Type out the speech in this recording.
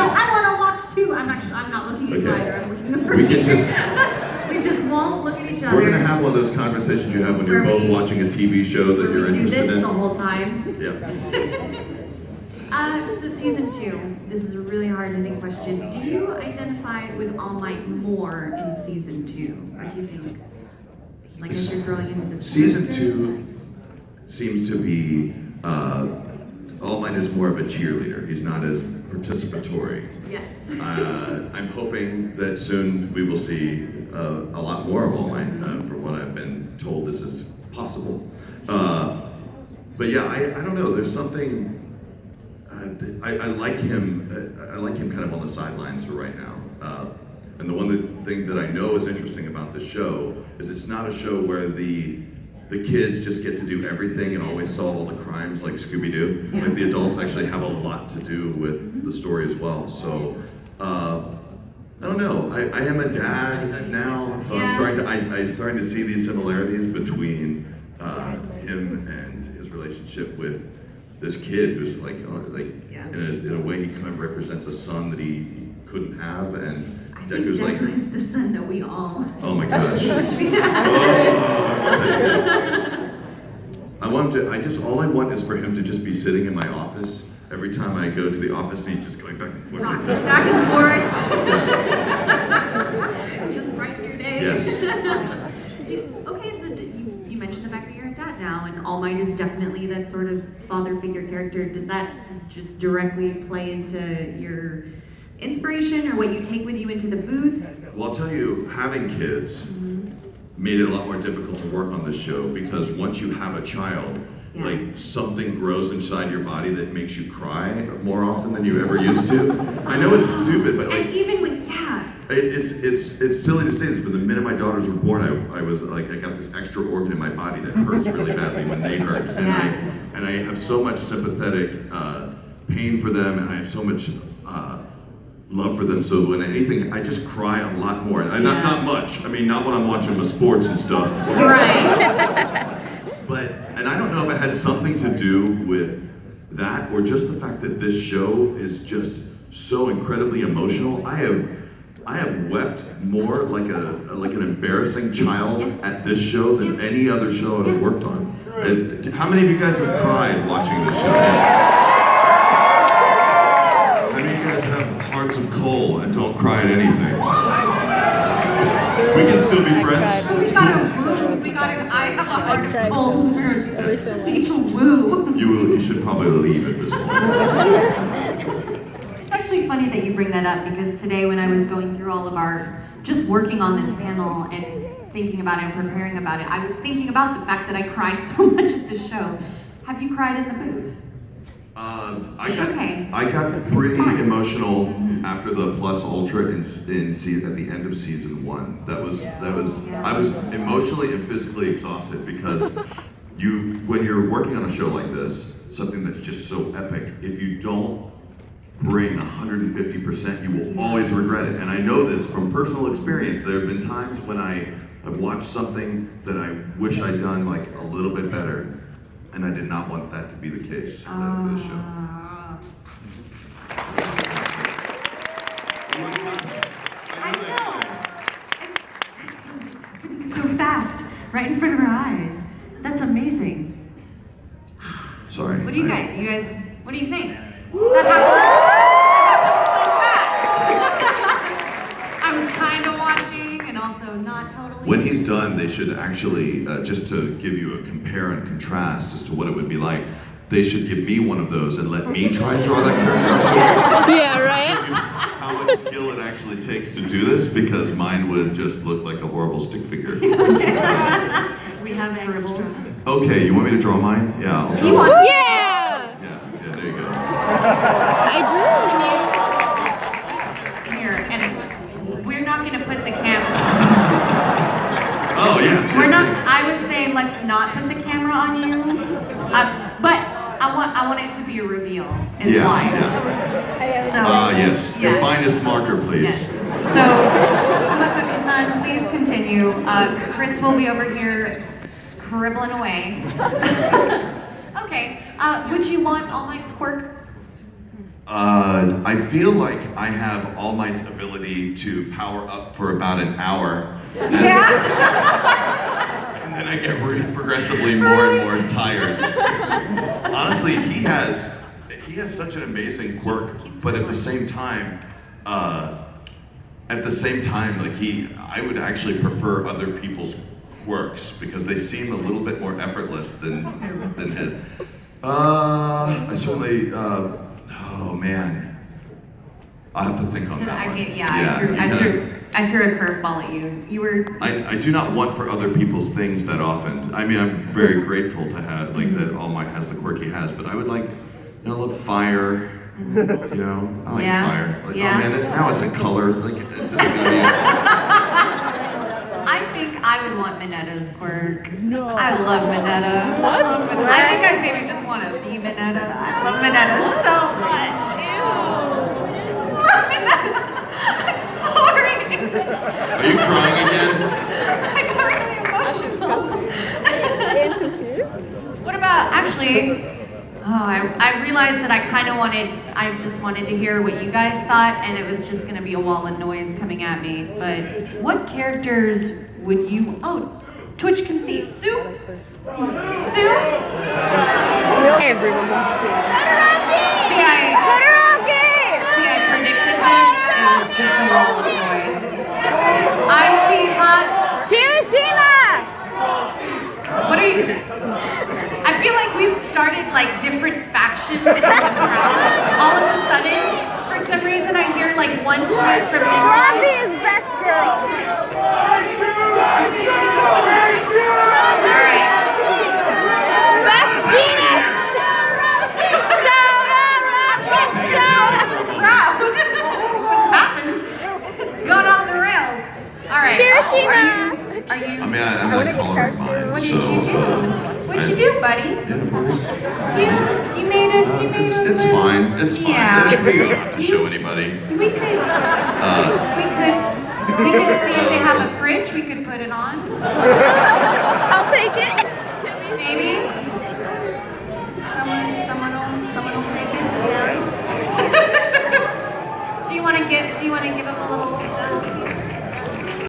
No, I want to watch too. I'm not looking at you either. I'm looking at We can just... We just won't look at each other. We're going to have one of those conversations you have when you're both watching a TV show that you're interested in. We do this the whole time. Yeah. So season 2, this is a really hard-hitting question. Do you identify with Allmight more in season 2? Or do you think, like, as you're growing into this Season 2 seems to be, Allmight is more of a cheerleader. He's not as participatory. Yes. I'm hoping that soon we will see a lot more of Allmight. From what I've been told, this is possible. But yeah, I don't know. There's something. I like him. I like him kind of on the sidelines for right now. And the one thing that I know is interesting about this show is it's not a show where the kids just get to do everything and always solve all the crimes like Scooby-Doo. Yeah. Like the adults actually have a lot to do with the story as well. So I don't know. I am a dad now, so Yeah. I'm starting to see these similarities between him and his relationship with this kid who's like Yeah. in a way he kind of represents a son that he couldn't have, and I think Deku's like, Deku is the son that we all oh my gosh. All I want is for him to just be sitting in my office every time I go to the office and he's just going back and forth. Back and forth. Just right through your day. Yes. Okay, so you mentioned the fact that you're a dad now, and Allmight is definitely that sort of father figure character. Does that just directly play into your inspiration or what you take with you into the booth? Well, I'll tell you, having kids made it a lot more difficult to work on this show because once you have a child, Yeah. like something grows inside your body that makes you cry more often than you ever used to. I know it's stupid, but like And even with it's silly to say this, but the minute my daughters were born, I was like I got this extra organ in my body that hurts really badly when they hurt, and I have so much sympathetic pain for them, and I have so much love for them. So when anything, I just cry a lot more. Not much. I mean, not when I'm watching the sports and stuff. right. But, and I don't know if it had something to do with that or just the fact that this show is just so incredibly emotional. I have wept more like an embarrassing child at this show than any other show I've worked on. How many of you guys have cried watching this show? How many of you guys have hearts of coal and don't cry at anything? We can still be friends. I cried every so much. Woo. You should probably leave at this point. It's actually funny that you bring that up because today when I was going through all of our, just working on this panel and thinking about it and preparing about it, I was thinking about the fact that I cry so much at this show. Have you cried in the booth? I got pretty emotional after the Plus Ultra at the end of season 1. I was emotionally and physically exhausted because when you're working on a show like this, something that's just so epic, if you don't bring 150%, you will always regret it. And I know this from personal experience. There have been times when I've watched something that I wish I'd done like a little bit better. And I did not want that to be the case for this show. I know. It's so fast, right in front of our eyes. That's amazing. Sorry. What do you guys, what do you think? That happened so fast. I was kind of watching and also not totally. When he's done, they should actually, just to give you a compare and contrast as to what it would be like, they should give me one of those and let me try and draw that character. Yeah, right? How much skill it actually takes to do this, because mine would just look like a horrible stick figure. We have scribbles. Okay, you want me to draw mine? Yeah, I'll draw You want? mine. Yeah! Yeah, there you go. I drew. Here, and we're not going to put the camera. Oh, yeah. We're not. I would say let's not put the camera on you. But I want it to be a reveal. Is why. Yes. Your finest marker, please. Yes. So, Umakoshi-san, please continue. Chris will be over here scribbling away. Okay. Would you want All Might's quirk? I I feel like I have Allmight's ability to power up for about an hour. Yeah. And then I get progressively more and more tired. Honestly, he has such an amazing quirk, but at the same time, like I would actually prefer other people's quirks because they seem a little bit more effortless than his. I certainly. Oh man, I have to think on that one. I threw a curveball at you. You were. I do not want for other people's things that often. I mean, I'm very grateful to have like that. Allmight has the quirk he has, but I would like, I love fire. You know, I like fire. Like, oh man, now it's in color. Like, it's just gonna be. I think I would want Minetta's quirk. No. I love Minetta. What? I think I maybe just want to be Minetta. I love Minetta so much. Ew. Love Minetta. I'm sorry. Are you crying again? I got really emotional. I'm confused. What about, actually, I realized that I just wanted to hear what you guys thought, and it was just going to be a wall of noise coming at me. But what characters would you, Twitch can see. Sue? Everyone wants to. See, I predicted this, and it was just a wall of noise. I see hot. Hiroshima! What are you? I feel like we've started like different factions in the crowd. All of a sudden, for some reason, I hear like one cheer from this side. Robbie is best girl. Alright. Best genius! Wow. What's happened? It's gone off the rails. Alright. Hiroshima! Are you? I mean, I'm not coloring mine, What did so. you do? What'd you do, buddy? Yeah, of course. You made it. It's fine. It's fine. Yeah. It's free. You don't have to show anybody. We could see if they have a fridge. We could put it on. I'll take it. Maybe.